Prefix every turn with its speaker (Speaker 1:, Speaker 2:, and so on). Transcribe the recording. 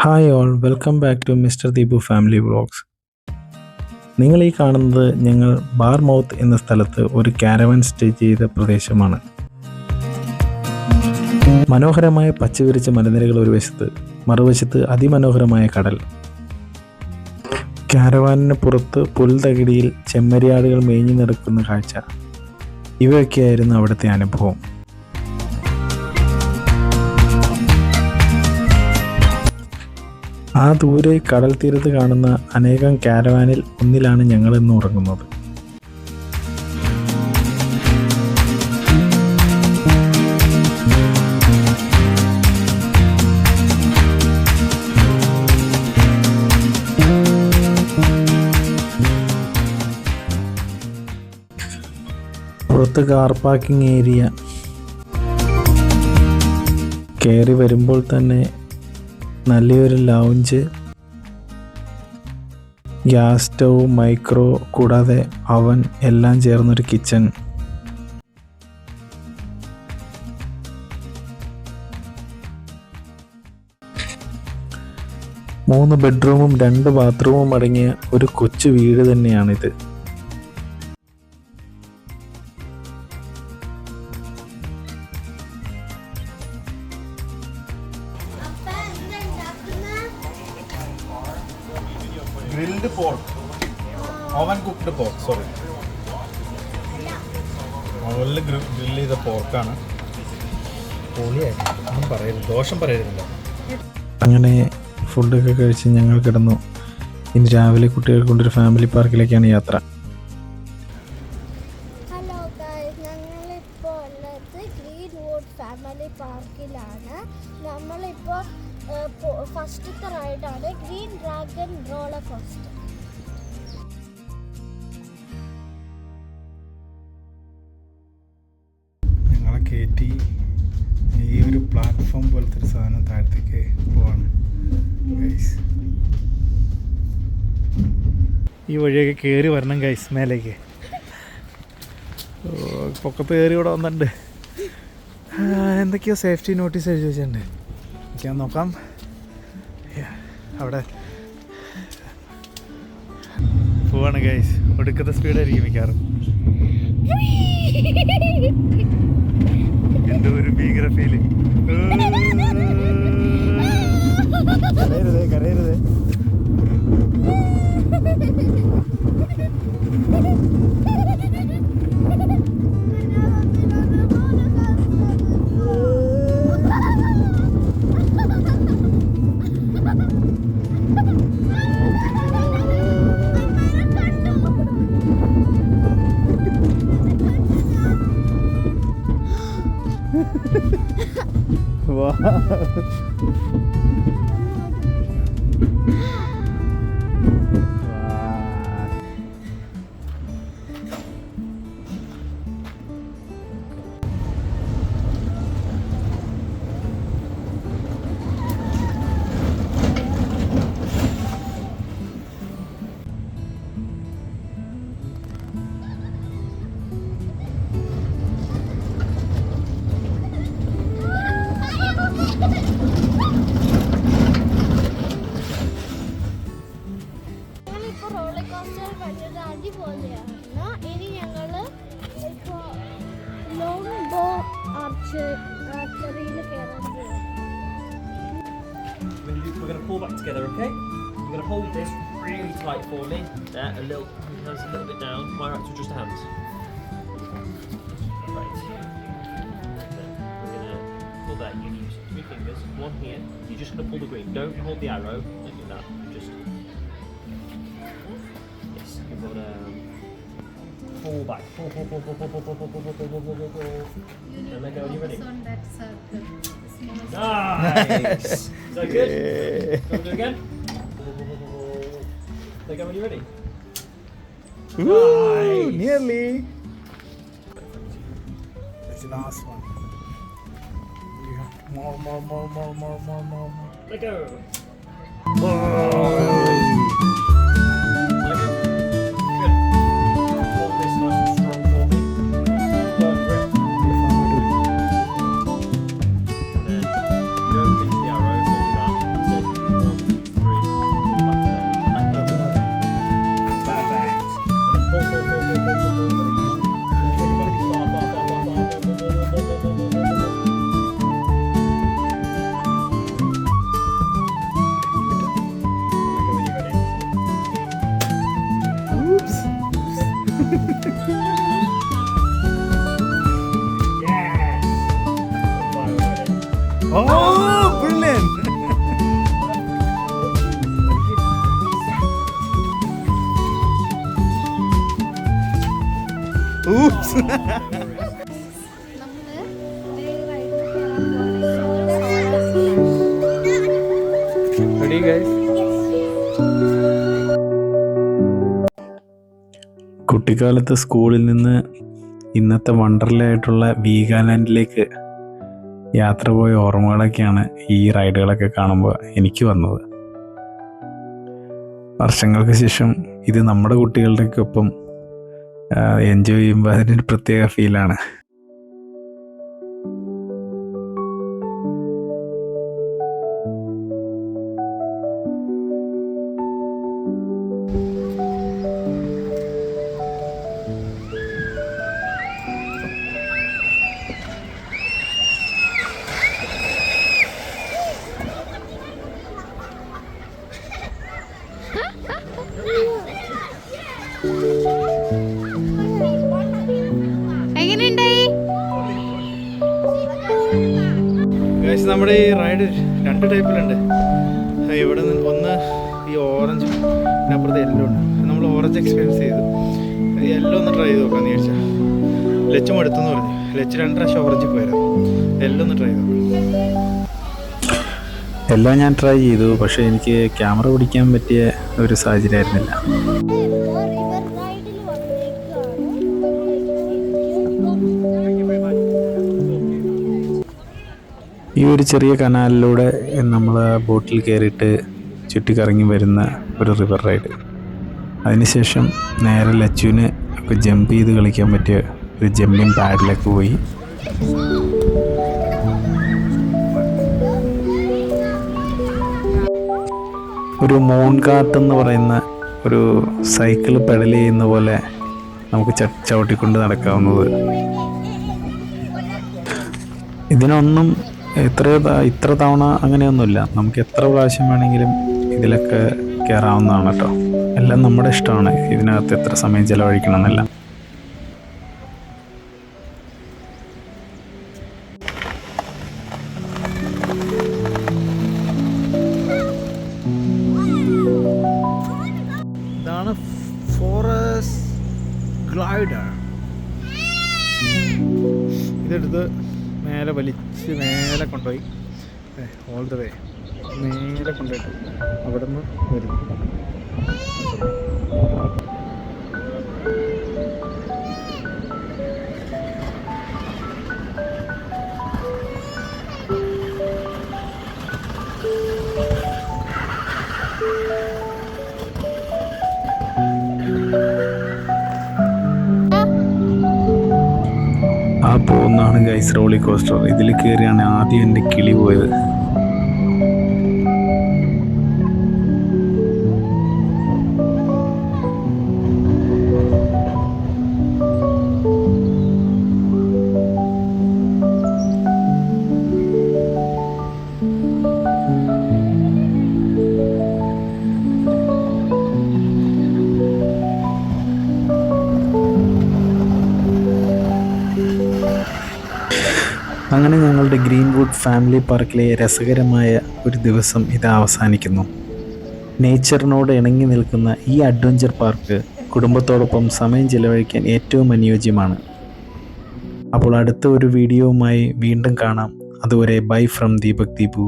Speaker 1: Hi all, welcome back to mister Deepu family vlogs. നിങ്ങൾ ഈ കാണുന്നത് ഞങ്ങൾ ബാർമൗത്ത് എന്ന സ്ഥലത്ത് ഒരു കാരവൻ സ്റ്റേ ചെയ്ത പ്രദേശമാണ്. മനോഹരമായ പച്ചവിരിച്ച മലനിരകൾ ഒരു വശത്ത്, മറുവശത്ത് അതിമനോഹരമായ കടൽ. കാരവാനിന് പുറത്ത് പുൽത്തകിടിയിൽ ചെമ്മരിയാടുകൾ മേഞ്ഞു നടക്കുന്ന കാഴ്ച, ഇവയൊക്കെയായിരുന്നു അവിടുത്തെ അനുഭവം. ആ ദൂരെ കടൽ തീരത്ത് കാണുന്ന അനേകം കാരവാനിൽ ഒന്നിലാണ് ഞങ്ങൾ ഇന്ന് ഉറങ്ങുന്നത്. പുറത്ത് കാർ പാർക്കിംഗ് ഏരിയ. കയറി വരുമ്പോൾ തന്നെ നല്ലൊരു ലൗഞ്ച്, ഗ്യാസ് സ്റ്റൗ, മൈക്രോ, കൂടാതെ അവൻ എല്ലാം ചേർന്നൊരു കിച്ചൺ. മൂന്ന് ബെഡ്റൂമും 2 ബാത്റൂമും അടങ്ങിയ ഒരു കൊച്ചു വീട് തന്നെയാണിത്.
Speaker 2: Grilled pork, oven cooked pork, sorry, ഓവനിൽ ഗ്രിൽ ചെയ്ത പോർക്കാണ്. പൊളിയായിട്ട് ഒന്നും പറയരുത്, ദോഷം പറയരുതല്ലോ.
Speaker 1: അങ്ങനെ ഫുഡൊക്കെ കഴിച്ച് ഞങ്ങൾ കിടന്നു. ഇനി രാവിലെ കുട്ടികൾ കൊണ്ടൊരു ഫാമിലി പാർക്കിലേക്കാണ് യാത്ര.
Speaker 3: ഹലോ ഗൈസ്, ഞങ്ങളിപ്പോൾ ഉള്ളത് ഗ്രീൻവുഡ് ഫാമിലി പാർക്കിലാണ്. നമ്മളിപ്പോൾ ഫസ്റ്റത്തെ റൈഡാണ് ഗ്രീൻ ഡ്രാഗൺ റോളർ കോസ്റ്റർ.
Speaker 2: ഞങ്ങളെ കയറ്റി ഈ ഒരു പ്ലാറ്റ്ഫോം പോലത്തെ ഒരു സാധനം താഴത്തേക്ക് പോവാണ്. ഈ വഴിയൊക്കെ കയറി വരണം ഗൈസ് മേലേക്ക്. പൊക്കത്ത് കയറി ഇവിടെ വന്നിട്ടുണ്ട്. എന്തൊക്കെയോ സേഫ്റ്റി നോട്ടീസ് എഴുതി വെച്ചിട്ടുണ്ട്. ഞാൻ നോക്കാം. അവിടെ പോവാണ് ഗൈസ്. ഒടുക്കത്തെ സ്പീഡായിരിക്കും മിക്കാറും. എന്തോ ഒരു ഭീകര ഫീല്. കരയരുതേ കരയരുതേ.
Speaker 3: അടിപൊളിയാണ്. ഇനി ഞങ്ങള് ഇപ്പോ ലോങ് ബോ ആർച്ചറിയിൽ കയറാൻ പോകും.
Speaker 4: We're going to pull back together, okay? You're going to hold this really tight for me. Hands a little bit down. My right to just hands. Right. We're going to pull that. You use 3 fingers. One here. You're just going to pull the green. Don't hold the arrow. Don't do that. Just. Yes. You've got to pull back. Pull. And let go when you're ready.
Speaker 5: On that circle.
Speaker 4: Nice! Is that good? Can we do it again? Let go when you're ready.
Speaker 2: Nice! Nearly! That's the last one. More.
Speaker 4: Let go! Hold this nice and strong for me. Firm grip. And then you don't pinch the arrow, hold that. That's it.
Speaker 2: Ready guys?
Speaker 1: കുട്ടിക്കാലത്ത് സ്കൂളിൽ നിന്ന് ഇന്നത്തെ വണ്ടർലയായിട്ടുള്ള വീഗാലാൻഡിലേക്ക് യാത്ര പോയ ഓർമ്മകളൊക്കെയാണ് ഈ റൈഡുകളൊക്കെ കാണുമ്പോൾ എനിക്ക് വന്നത്. വർഷങ്ങൾക്ക് ശേഷം ഇത് നമ്മുടെ കുട്ടികളുടെയൊപ്പം എൻജോയ് ചെയ്യുമ്പോൾ അതിനൊരു പ്രത്യേക ഫീലാണ്.
Speaker 3: എങ്ങനെയുണ്ടായി?
Speaker 2: ഗൈസ്, നമ്മുടെ ഈ റൈഡ് 2 ടൈപ്പിലുണ്ട്. ഇവിടെ നിന്ന് ഒന്ന് ഈ ഓറഞ്ച്, പിന്നെ അപ്പുറത്ത് യെല്ലോ ഉണ്ട്. നമ്മൾ ഓറഞ്ച് എക്സ്പീരിയൻസ് ചെയ്തു. യെല്ലോ ഒന്ന് ട്രൈ ചെയ്ത് നോക്കാമെന്ന് ചോദിച്ചാൽ ലച്ചും എടുത്തെന്ന് പറഞ്ഞു. ലച്ച് 2 പ്രാവശ്യം ഓറഞ്ച് പോയായിരുന്നു. യെല്ലോ ഒന്ന് ട്രൈ ചെയ്ത് നോക്കാം.
Speaker 1: എല്ലാം ഞാൻ ട്രൈ ചെയ്തു, പക്ഷേ എനിക്ക് ക്യാമറ പിടിക്കാൻ പറ്റിയ ഒരു സാഹചര്യം ആയിരുന്നില്ല.
Speaker 3: റിവർ റൈഡിൽ
Speaker 1: ഈ ഒരു ചെറിയ കനാലിലൂടെ നമ്മൾ ബോട്ടിൽ കയറിയിട്ട് ചുറ്റിക്കറങ്ങി വരുന്ന ഒരു റിവർ റൈഡ്. അതിനുശേഷം നേരെ ലച്ചുവിന് ഒക്കെ ജമ്പ് ചെയ്ത് കളിക്കാൻ പറ്റിയ ഒരു ജമ്പിങ് പാഡിലേക്ക് പോയി. ഒരു മോൺ കാർട്ട് എന്ന് പറയുന്ന ഒരു സൈക്കിൾ പെഡൽ ചെയ്യുന്ന പോലെ നമുക്ക് ചവിട്ടിക്കൊണ്ട് നടക്കാവുന്നത്. ഇതിനൊന്നും ഇത്ര തവണ അങ്ങനെയൊന്നുമില്ല. നമുക്ക് എത്ര പ്രാവശ്യം വേണമെങ്കിലും ഇതിലൊക്കെ കയറാവുന്നതാണ് കേട്ടോ. എല്ലാം നമ്മുടെ ഇഷ്ടമാണ്, ഇതിനകത്ത് എത്ര സമയം ചിലവഴിക്കണം എന്നല്ല.
Speaker 2: ഇതാണ് ഫോറസ്റ്റ് ഗ്ലൈഡർ. ഇതെടുത്ത് മേലെ വലിച്ച് മേലെ കൊണ്ടുപോയി ഓൾ ദ വേ മേലെ കൊണ്ടുപോയിട്ട് അവിടെ നിന്ന് വരുന്നു.
Speaker 1: ആ പോകുന്നതാണ് ഗൈസ് റോളി കോസ്റ്റർ. ഇതിൽ കയറിയാണ് ആദ്യം എൻ്റെ കിളി പോയത്. അങ്ങനെ ഞങ്ങളുടെ ഗ്രീൻവുഡ് ഫാമിലി പാർക്കിലെ രസകരമായ ഒരു ദിവസം ഇത് അവസാനിക്കുന്നു. നേച്ചറിനോട് ഇണങ്ങി നിൽക്കുന്ന ഈ അഡ്വഞ്ചർ പാർക്ക് കുടുംബത്തോടൊപ്പം സമയം ചിലവഴിക്കാൻ ഏറ്റവും അനുയോജ്യമാണ്. അപ്പോൾ അടുത്ത ഒരു വീഡിയോവുമായി വീണ്ടും കാണാം. അതുവരെ ബൈ ഫ്രം ദീപക് ദീപു.